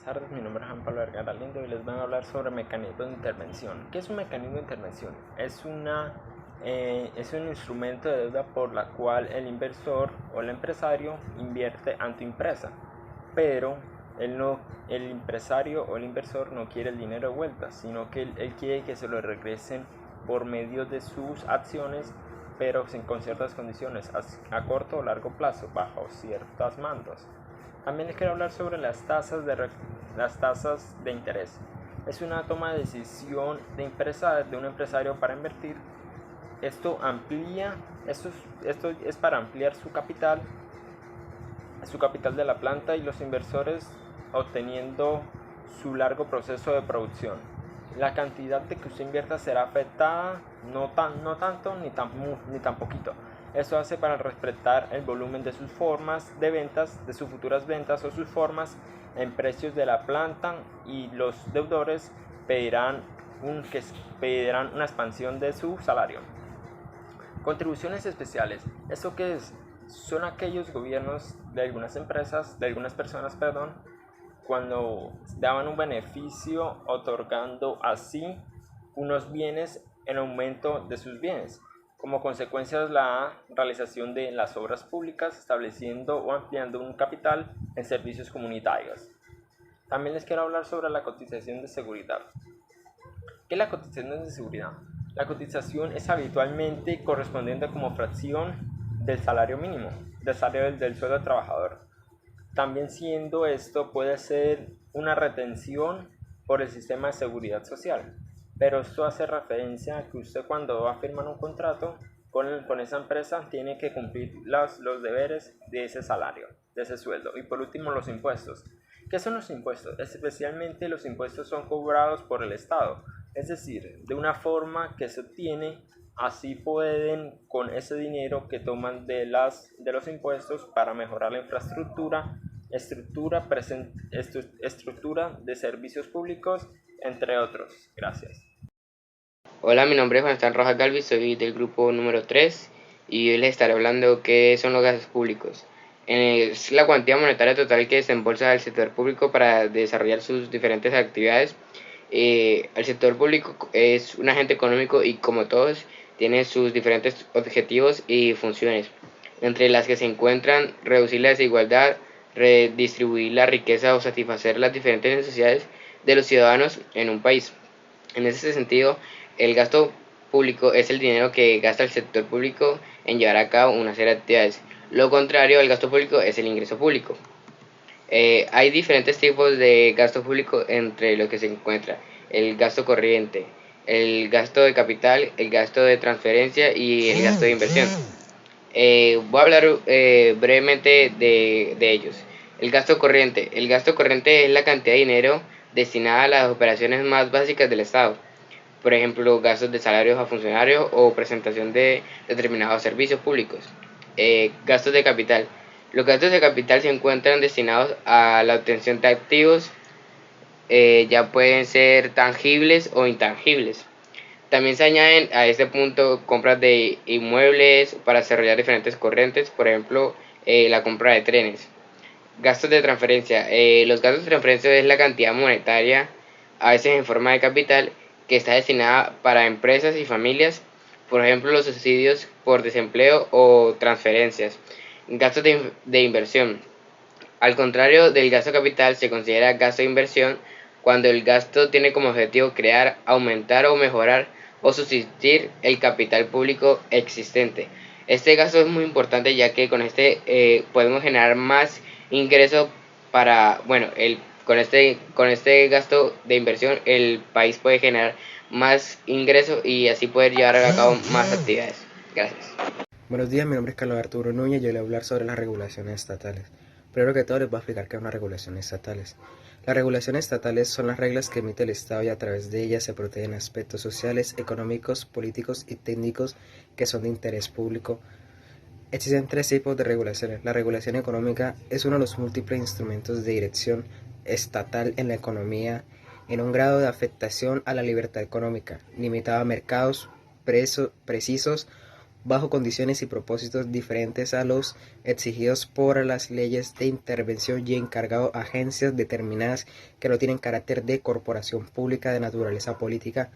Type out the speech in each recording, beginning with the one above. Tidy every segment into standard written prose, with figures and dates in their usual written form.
tardes, mi nombre es Juan Pablo Vergara Lindo y les voy a hablar sobre mecanismos de intervención. ¿Qué es un mecanismo de intervención? Es un instrumento de deuda por la cual el inversor o el empresario invierte ante empresa, pero el empresario o el inversor no quiere el dinero de vuelta, sino que él quiere que se lo regresen por medio de sus acciones, pero con ciertas condiciones, a corto o largo plazo, bajo ciertos mandos. También les quiero hablar sobre las tasas de interés. Es una toma de decisión de un empresario para invertir. Esto es para ampliar su capital de la planta y los inversores obteniendo su largo proceso de producción. La cantidad de que usted invierta será afectada, no tanto ni tan poquito. Esto hace para respetar el volumen de sus formas de ventas, de sus futuras ventas o sus formas en precios de la planta, y los deudores pedirán una expansión de su salario. Contribuciones especiales. ¿Esto qué es? Son aquellos gobiernos de algunas personas, cuando daban un beneficio otorgando así unos bienes en aumento de sus bienes. Como consecuencia, la realización de las obras públicas, estableciendo o ampliando un capital en servicios comunitarios. También les quiero hablar sobre la cotización de seguridad. ¿Qué es la cotización de seguridad? La cotización es habitualmente correspondiente como fracción del salario mínimo, del sueldo del trabajador. También siendo esto puede ser una retención por el sistema de seguridad social. Pero esto hace referencia a que usted, cuando va a firmar un contrato con esa empresa, tiene que cumplir los deberes de ese salario, de ese sueldo. Y por último, los impuestos. ¿Qué son los impuestos? Especialmente los impuestos son cobrados por el Estado, es decir, de una forma que se obtiene. Así pueden, con ese dinero que toman de los impuestos, para mejorar la estructura de servicios públicos, entre otros. Gracias. Hola, mi nombre es Juan Rojas Galvis, soy del grupo número 3 y hoy les estaré hablando de qué son los gastos públicos. Es la cuantía monetaria total que desembolsa el sector público para desarrollar sus diferentes actividades. El sector público es un agente económico y, como todos, tiene sus diferentes objetivos y funciones, entre las que se encuentran reducir la desigualdad, redistribuir la riqueza o satisfacer las diferentes necesidades de los ciudadanos en un país. En ese sentido, el gasto público es el dinero que gasta el sector público en llevar a cabo una serie de actividades. Lo contrario al gasto público es el ingreso público. Hay diferentes tipos de gasto público, entre los que se encuentra el gasto corriente, el gasto de capital, el gasto de transferencia y el gasto de inversión. Voy a hablar brevemente de ellos. El gasto corriente. El gasto corriente es la cantidad de dinero destinada a las operaciones más básicas del Estado. Por ejemplo, gastos de salarios a funcionarios o presentación de determinados servicios públicos. Gastos de capital. Los gastos de capital se encuentran destinados a la obtención de activos, ya pueden ser tangibles o intangibles. También se añaden a este punto compras de inmuebles para desarrollar diferentes corrientes, por ejemplo, la compra de trenes. Gastos de transferencia. Los gastos de transferencia es la cantidad monetaria, a veces en forma de capital, que está destinada para empresas y familias, por ejemplo, los subsidios por desempleo o transferencias. Gastos de inversión. Al contrario del gasto de capital, se considera gasto de inversión cuando el gasto tiene como objetivo crear, aumentar o mejorar o sustituir el capital público existente. Este gasto es muy importante, ya que con este podemos generar más ingresos con este gasto de inversión el país puede generar más ingresos y así poder llevar a cabo más actividades. Gracias. Buenos días, mi nombre es Carlos Arturo Núñez y yo le voy a hablar sobre las regulaciones estatales. Primero que todo les voy a explicar qué son las regulaciones estatales. Las regulaciones estatales son las reglas que emite el Estado y a través de ellas se protegen aspectos sociales, económicos, políticos y técnicos que son de interés público. Existen tres tipos de regulaciones. La regulación económica es uno de los múltiples instrumentos de dirección estatal en la economía en un grado de afectación a la libertad económica, limitado a mercados precisos bajo condiciones y propósitos diferentes a los exigidos por las leyes de intervención y encargado a agencias determinadas que no tienen carácter de corporación pública de naturaleza política.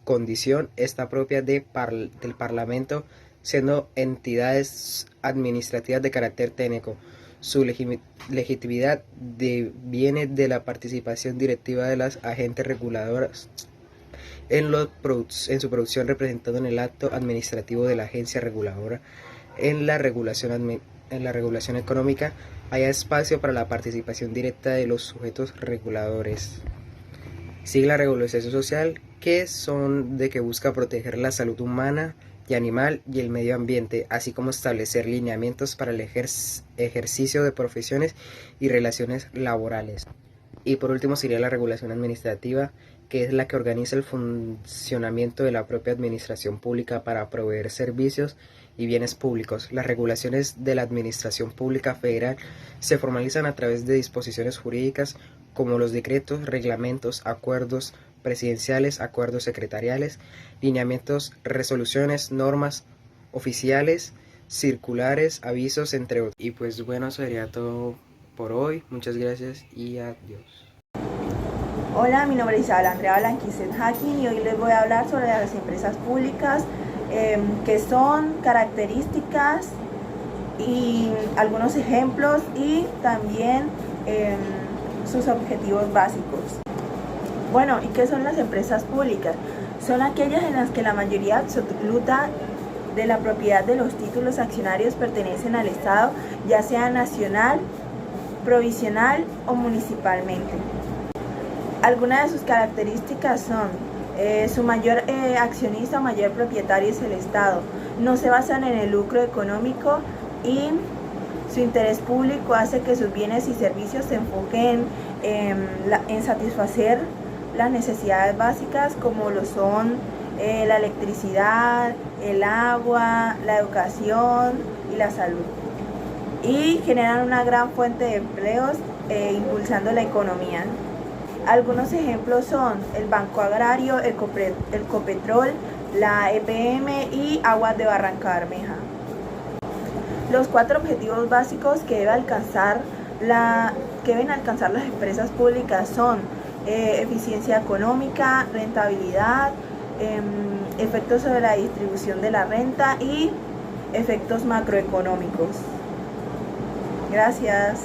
Condición esta propia del Parlamento, siendo entidades administrativas de carácter técnico. Su legitimidad viene de la participación directiva de las agentes reguladoras en su producción, representando en el acto administrativo de la agencia reguladora. En la regulación económica hay espacio para la participación directa de los sujetos reguladores. Sigue la regulación social, que busca proteger la salud humana y animal y el medio ambiente, así como establecer lineamientos para el ejercicio de profesiones y relaciones laborales. Y por último sería la regulación administrativa, que es la que organiza el funcionamiento de la propia administración pública para proveer servicios y bienes públicos. Las regulaciones de la administración pública federal se formalizan a través de disposiciones jurídicas como los decretos, reglamentos, acuerdos presidenciales, acuerdos secretariales, lineamientos, resoluciones, normas oficiales, circulares, avisos, entre otros. Y pues bueno, eso sería todo por hoy. Muchas gracias y adiós. Hola, mi nombre es Isabel Andrea Blanquicet Hacking y hoy les voy a hablar sobre las empresas públicas, que son características y algunos ejemplos y también sus objetivos básicos. Bueno, ¿y qué son las empresas públicas? Son aquellas en las que la mayoría absoluta de la propiedad de los títulos accionarios pertenecen al Estado, ya sea nacional, provisional o municipalmente. Algunas de sus características son su mayor accionista o mayor propietario es el Estado. No se basan en el lucro económico y su interés público hace que sus bienes y servicios se enfoquen en satisfacer las necesidades básicas como lo son la electricidad, el agua, la educación y la salud. Y generan una gran fuente de empleos impulsando la economía. Algunos ejemplos son el Banco Agrario, el Copetrol, la EPM y Aguas de Barranca Bermeja. Los 4 objetivos básicos que deben alcanzar las empresas públicas son eficiencia económica, rentabilidad, efectos sobre la distribución de la renta y efectos macroeconómicos. Gracias.